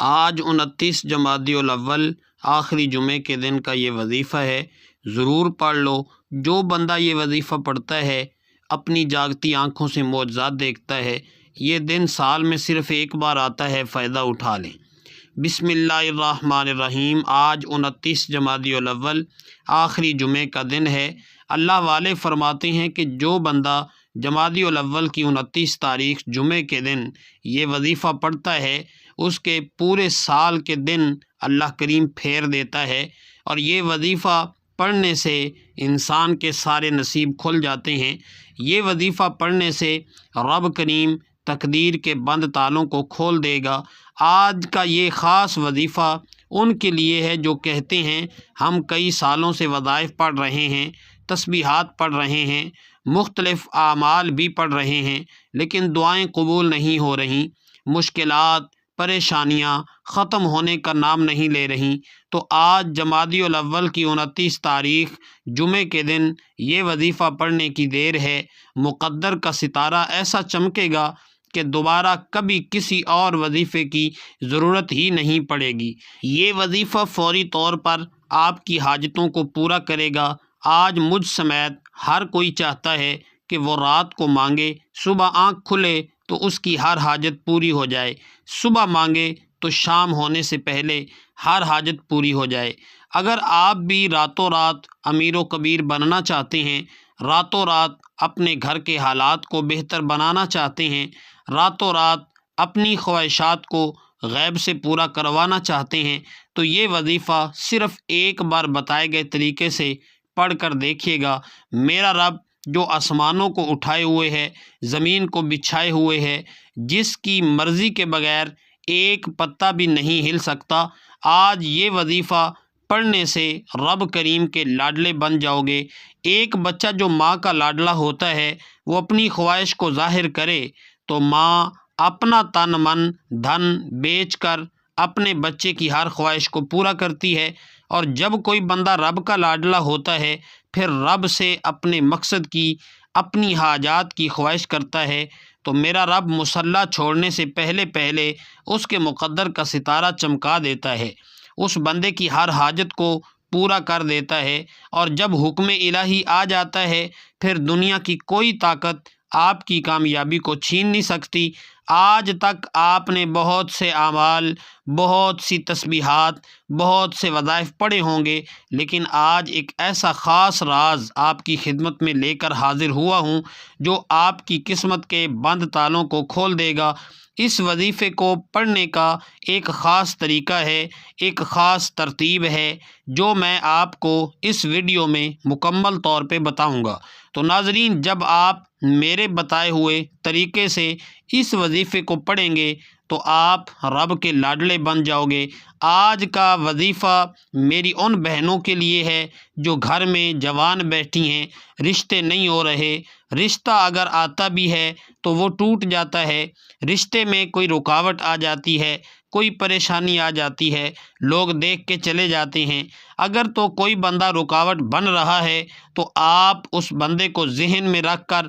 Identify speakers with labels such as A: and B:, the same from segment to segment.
A: آج 29 جمادی الاول آخری جمعے کے دن کا یہ وظیفہ ہے، ضرور پڑھ لو۔ جو بندہ یہ وظیفہ پڑھتا ہے اپنی جاگتی آنکھوں سے معجزات دیکھتا ہے۔ یہ دن سال میں صرف ایک بار آتا ہے، فائدہ اٹھا لیں۔ بسم اللہ الرحمن الرحیم۔ آج 29 جمادی الاول آخری جمعے کا دن ہے۔ اللہ والے فرماتے ہیں کہ جو بندہ جمادی الاول کی 29 تاریخ جمعے کے دن یہ وظیفہ پڑھتا ہے اس کے پورے سال کے دن اللہ کریم پھیر دیتا ہے، اور یہ وظیفہ پڑھنے سے انسان کے سارے نصیب کھل جاتے ہیں۔ یہ وظیفہ پڑھنے سے رب کریم تقدیر کے بند تالوں کو کھول دے گا۔ آج کا یہ خاص وظیفہ ان کے لیے ہے جو کہتے ہیں ہم کئی سالوں سے وظائف پڑھ رہے ہیں، تسبیحات پڑھ رہے ہیں، مختلف اعمال بھی پڑھ رہے ہیں، لیکن دعائیں قبول نہیں ہو رہیں، مشکلات پریشانیاں ختم ہونے کا نام نہیں لے رہیں۔ تو آج جمادی الاول کی 29 تاریخ جمعے کے دن یہ وظیفہ پڑھنے کی دیر ہے۔ مقدر کا ستارہ ایسا چمکے گا کہ دوبارہ کبھی کسی اور وظیفے کی ضرورت ہی نہیں پڑے گی۔ یہ وظیفہ فوری طور پر آپ کی حاجتوں کو پورا کرے گا۔ آج مجھ سمیت ہر کوئی چاہتا ہے کہ وہ رات کو مانگے، صبح آنکھ کھلے تو اس کی ہر حاجت پوری ہو جائے، صبح مانگے تو شام ہونے سے پہلے ہر حاجت پوری ہو جائے۔ اگر آپ بھی راتوں رات امیر و کبیر بننا چاہتے ہیں، راتوں رات اپنے گھر کے حالات کو بہتر بنانا چاہتے ہیں، راتوں رات اپنی خواہشات کو غیب سے پورا کروانا چاہتے ہیں، تو یہ وظیفہ صرف ایک بار بتائے گئے طریقے سے پڑھ کر دیکھیے گا۔ میرا رب جو آسمانوں کو اٹھائے ہوئے ہے، زمین کو بچھائے ہوئے ہے، جس کی مرضی کے بغیر ایک پتا بھی نہیں ہل سکتا، آج یہ وظیفہ پڑھنے سے رب کریم کے لاڈلے بن جاؤ گے۔ ایک بچہ جو ماں کا لاڈلا ہوتا ہے وہ اپنی خواہش کو ظاہر کرے تو ماں اپنا تن من دھن بیچ کر اپنے بچے کی ہر خواہش کو پورا کرتی ہے، اور جب کوئی بندہ رب کا لاڈلا ہوتا ہے پھر رب سے اپنے مقصد کی، اپنی حاجات کی خواہش کرتا ہے، تو میرا رب مصلی چھوڑنے سے پہلے پہلے اس کے مقدر کا ستارہ چمکا دیتا ہے، اس بندے کی ہر حاجت کو پورا کر دیتا ہے، اور جب حکم الہی آ جاتا ہے پھر دنیا کی کوئی طاقت آپ کی کامیابی کو چھین نہیں سکتی۔ آج تک آپ نے بہت سے اعمال، بہت سی تسبیحات، بہت سے وظائف پڑھے ہوں گے، لیکن آج ایک ایسا خاص راز آپ کی خدمت میں لے کر حاضر ہوا ہوں جو آپ کی قسمت کے بند تالوں کو کھول دے گا۔ اس وظیفے کو پڑھنے کا ایک خاص طریقہ ہے، ایک خاص ترتیب ہے جو میں آپ کو اس ویڈیو میں مکمل طور پہ بتاؤں گا۔ تو ناظرین، جب آپ میرے بتائے ہوئے طریقے سے اس وظیفے کو پڑھیں گے تو آپ رب کے لاڈلے بن جاؤ گے۔ آج کا وظیفہ میری ان بہنوں کے لیے ہے جو گھر میں جوان بیٹھی ہیں، رشتے نہیں ہو رہے، رشتہ اگر آتا بھی ہے تو وہ ٹوٹ جاتا ہے، رشتے میں کوئی رکاوٹ آ جاتی ہے، کوئی پریشانی آ جاتی ہے، لوگ دیکھ کے چلے جاتے ہیں۔ اگر تو کوئی بندہ رکاوٹ بن رہا ہے تو آپ اس بندے کو ذہن میں رکھ کر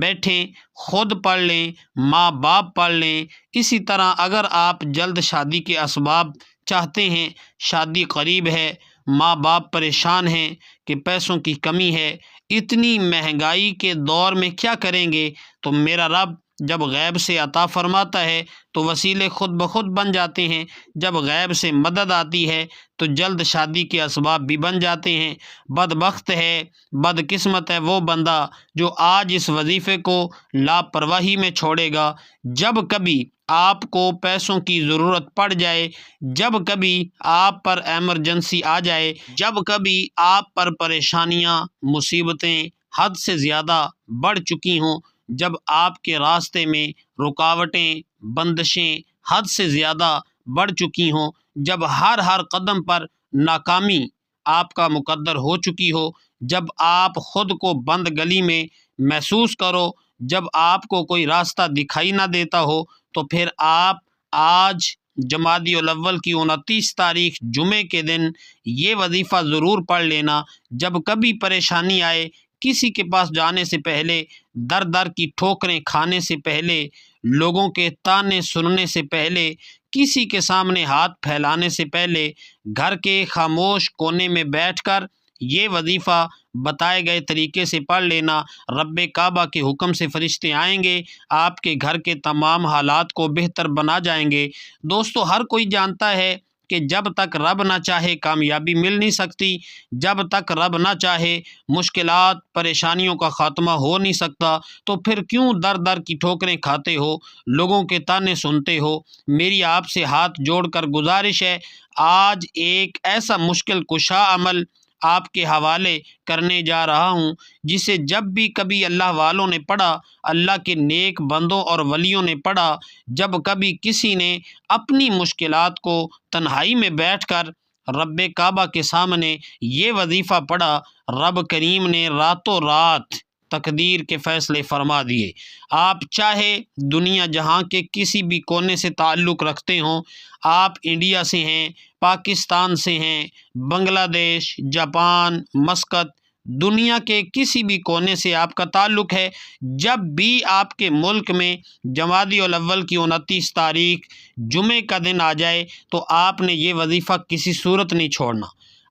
A: بیٹھیں، خود پڑھ لیں، ماں باپ پڑھ لیں۔ اسی طرح اگر آپ جلد شادی کے اسباب چاہتے ہیں، شادی قریب ہے، ماں باپ پریشان ہیں کہ پیسوں کی کمی ہے، اتنی مہنگائی کے دور میں کیا کریں گے، تو میرا رب جب غیب سے عطا فرماتا ہے تو وسیلے خود بخود بن جاتے ہیں، جب غیب سے مدد آتی ہے تو جلد شادی کے اسباب بھی بن جاتے ہیں۔ بدبخت ہے، بدقسمت ہے وہ بندہ جو آج اس وظیفے کو لاپرواہی میں چھوڑے گا۔ جب کبھی آپ کو پیسوں کی ضرورت پڑ جائے، جب کبھی آپ پر ایمرجنسی آ جائے، جب کبھی آپ پر پریشانیاں، مصیبتیں حد سے زیادہ بڑھ چکی ہوں، جب آپ کے راستے میں رکاوٹیں، بندشیں حد سے زیادہ بڑھ چکی ہوں، جب ہر قدم پر ناکامی آپ کا مقدر ہو چکی ہو، جب آپ خود کو بند گلی میں محسوس کرو، جب آپ کو کوئی راستہ دکھائی نہ دیتا ہو، تو پھر آپ آج جمادی الاول کی 29 تاریخ جمعے کے دن یہ وظیفہ ضرور پڑھ لینا۔ جب کبھی پریشانی آئے، کسی کے پاس جانے سے پہلے، در در کی ٹھوکریں کھانے سے پہلے، لوگوں کے تانے سننے سے پہلے، کسی کے سامنے ہاتھ پھیلانے سے پہلے گھر کے خاموش کونے میں بیٹھ کر یہ وظیفہ بتائے گئے طریقے سے پڑھ لینا۔ رب کعبہ کے حکم سے فرشتے آئیں گے، آپ کے گھر کے تمام حالات کو بہتر بنا جائیں گے۔ دوستو، ہر کوئی جانتا ہے کہ جب تک رب نہ چاہے کامیابی مل نہیں سکتی، جب تک رب نہ چاہے مشکلات پریشانیوں کا خاتمہ ہو نہیں سکتا، تو پھر کیوں در در کی ٹھوکریں کھاتے ہو، لوگوں کے طعنے سنتے ہو؟ میری آپ سے ہاتھ جوڑ کر گزارش ہے، آج ایک ایسا مشکل کشا عمل آپ کے حوالے کرنے جا رہا ہوں جسے جب بھی کبھی اللہ والوں نے پڑھا، اللہ کے نیک بندوں اور ولیوں نے پڑھا، جب کبھی کسی نے اپنی مشکلات کو تنہائی میں بیٹھ کر رب کعبہ کے سامنے یہ وظیفہ پڑھا، رب کریم نے راتوں رات تقدیر کے فیصلے فرما دیے۔ آپ چاہے دنیا جہاں کے کسی بھی کونے سے تعلق رکھتے ہوں، آپ انڈیا سے ہیں، پاکستان سے ہیں، بنگلہ دیش، جاپان، مسقط، دنیا کے کسی بھی کونے سے آپ کا تعلق ہے، جب بھی آپ کے ملک میں جمادی الاول کی 29 تاریخ جمعے کا دن آ جائے تو آپ نے یہ وظیفہ کسی صورت نہیں چھوڑنا۔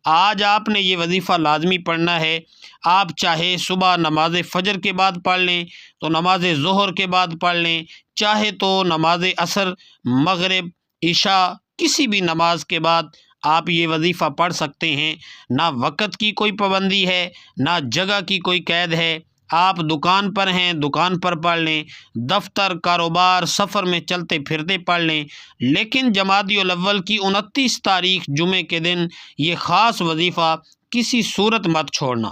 A: آج آپ نے یہ وظیفہ لازمی پڑھنا ہے۔ آپ چاہے صبح نماز فجر کے بعد پڑھ لیں تو نماز ظہر کے بعد پڑھ لیں، چاہے تو نماز عصر، مغرب، عشاء، کسی بھی نماز کے بعد آپ یہ وظیفہ پڑھ سکتے ہیں۔ نہ وقت کی کوئی پابندی ہے، نہ جگہ کی کوئی قید ہے۔ آپ دکان پر ہیں، دکان پر پڑھ لیں، دفتر، کاروبار، سفر میں چلتے پھرتے پڑھ لیں، لیکن جمادی الاول کی 29 تاریخ جمعے کے دن یہ خاص وظیفہ کسی صورت مت چھوڑنا۔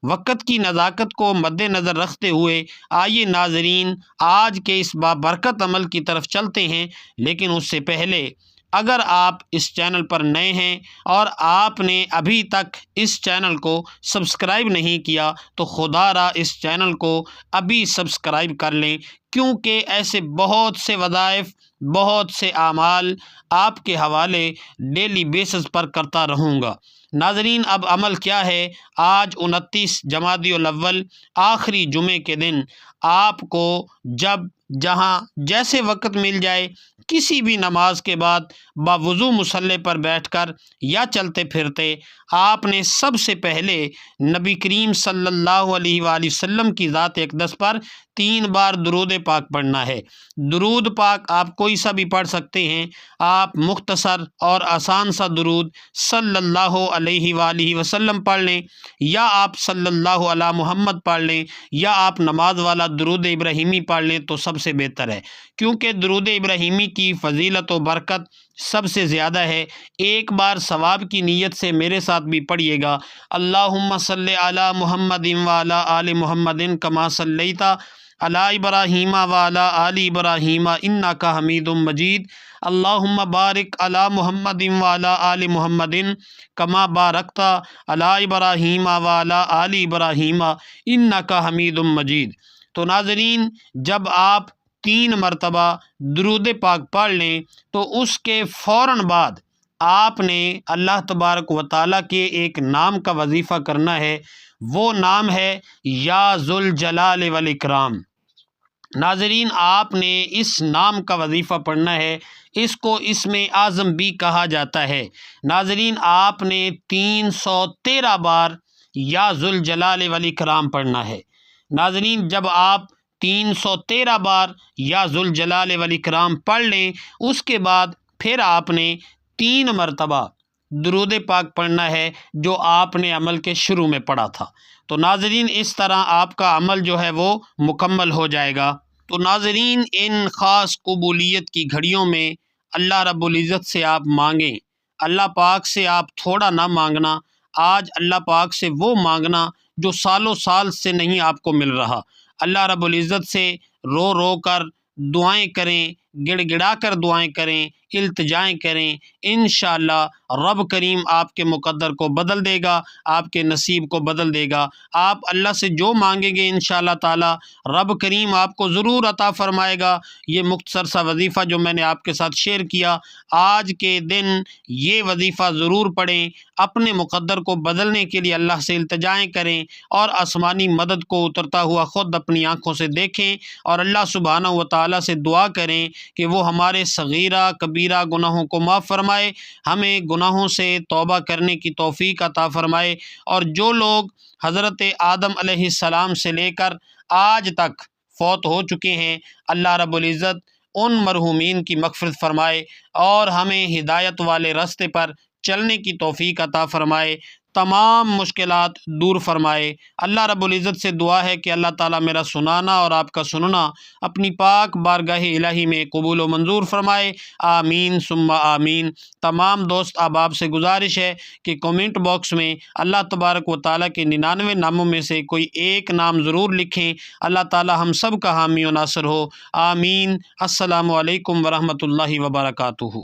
A: وقت کی نزاکت کو مد نظر رکھتے ہوئے آئیے ناظرین آج کے اس بابرکت عمل کی طرف چلتے ہیں، لیکن اس سے پہلے اگر آپ اس چینل پر نئے ہیں اور آپ نے ابھی تک اس چینل کو سبسکرائب نہیں کیا تو خدا را اس چینل کو ابھی سبسکرائب کر لیں، کیونکہ ایسے بہت سے وظائف، بہت سے اعمال آپ کے حوالے ڈیلی بیسس پر کرتا رہوں گا۔ ناظرین، اب عمل کیا ہے؟ آج 29 جمادی الاول آخری جمعے کے دن آپ کو جب جہاں جیسے وقت مل جائے، کسی بھی نماز کے بعد باوضو مصلی پر بیٹھ کر یا چلتے پھرتے آپ نے سب سے پہلے نبی کریم صلی اللہ علیہ وآلہ وسلم کی ذات اقدس پر 3 بار درود پاک پڑھنا ہے۔ درود پاک آپ کوئی سا بھی پڑھ سکتے ہیں، آپ مختصر اور آسان سا درود صلی اللہ علیہ وآلہ وسلم پڑھ لیں، یا آپ صلی اللہ علی محمد پڑھ لیں، یا آپ نماز والا درود ابراہیمی پڑھ لیں تو سب سے بہتر ہے، کیونکہ درود ابراہیمی کی فضیلت و برکت سب سے زیادہ ہے۔ ایک بار ثواب کی نیت سے میرے ساتھ بھی پڑھیے گا، اللہم صلی علی محمد وعلی آل محمد کما صلیت علی ابراہیم وعلی آل ابراہیم انک حمید مجید، اللہم بارک علی محمد وعلی آل محمد کما بارکت علی ابراہیم وعلی آل ابراہیم انک حمید مجید۔ تو ناظرین، جب آپ 3 مرتبہ درود پاک پڑھ لیں تو اس کے فوراً بعد آپ نے اللہ تبارک و تعالیٰ کے ایک نام کا وظیفہ کرنا ہے، وہ نام ہے یا ذوالجلال والاکرام۔ ناظرین، آپ نے اس نام کا وظیفہ پڑھنا ہے، اس کو اسم اعظم بھی کہا جاتا ہے۔ ناظرین، آپ نے 313 بار یا ذوالجلال والاکرام پڑھنا ہے۔ ناظرین، جب آپ 313 بار یا ذوالجلال والاکرام پڑھ لیں، اس کے بعد پھر آپ نے 3 مرتبہ درود پاک پڑھنا ہے جو آپ نے عمل کے شروع میں پڑھا تھا۔ تو ناظرین، اس طرح آپ کا عمل جو ہے وہ مکمل ہو جائے گا۔ تو ناظرین، ان خاص قبولیت کی گھڑیوں میں اللہ رب العزت سے آپ مانگیں، اللہ پاک سے آپ تھوڑا نہ مانگنا، آج اللہ پاک سے وہ مانگنا جو سالوں سال سے نہیں آپ کو مل رہا۔ اللہ رب العزت سے رو رو کر دعائیں کریں، گڑ گڑا کر دعائیں کریں، التجائیں کریں، انشاءاللہ رب کریم آپ کے مقدر کو بدل دے گا، آپ کے نصیب کو بدل دے گا۔ آپ اللہ سے جو مانگیں گے انشاءاللہ تعالی رب کریم آپ کو ضرور عطا فرمائے گا۔ یہ مختصر سا وظیفہ جو میں نے آپ کے ساتھ شیئر کیا، آج کے دن یہ وظیفہ ضرور پڑھیں، اپنے مقدر کو بدلنے کے لیے اللہ سے التجائیں کریں اور آسمانی مدد کو اترتا ہوا خود اپنی آنکھوں سے دیکھیں، اور اللہ سبحانہ و تعالیٰ سے دعا کریں کہ وہ ہمارے صغیرہ کبیرہ کبیرہ گناہوں کو معاف فرمائے، ہمیں گناہوں سے توبہ کرنے کی توفیق عطا فرمائے، اور جو لوگ حضرت آدم علیہ السلام سے لے کر آج تک فوت ہو چکے ہیں، اللہ رب العزت ان مرحومین کی مغفرت فرمائے اور ہمیں ہدایت والے راستے پر چلنے کی توفیق عطا فرمائے، تمام مشکلات دور فرمائے۔ اللہ رب العزت سے دعا ہے کہ اللہ تعالیٰ میرا سنانا اور آپ کا سننا اپنی پاک بارگاہ الہی میں قبول و منظور فرمائے، آمین ثم آمین۔ تمام دوست احباب سے گزارش ہے کہ کومنٹ باکس میں اللہ تبارک و تعالیٰ کے 99 ناموں میں سے کوئی ایک نام ضرور لکھیں، اللہ تعالیٰ ہم سب کا حامی و ناصر ہو، آمین۔ السلام علیکم ورحمۃ اللہ وبرکاتہ۔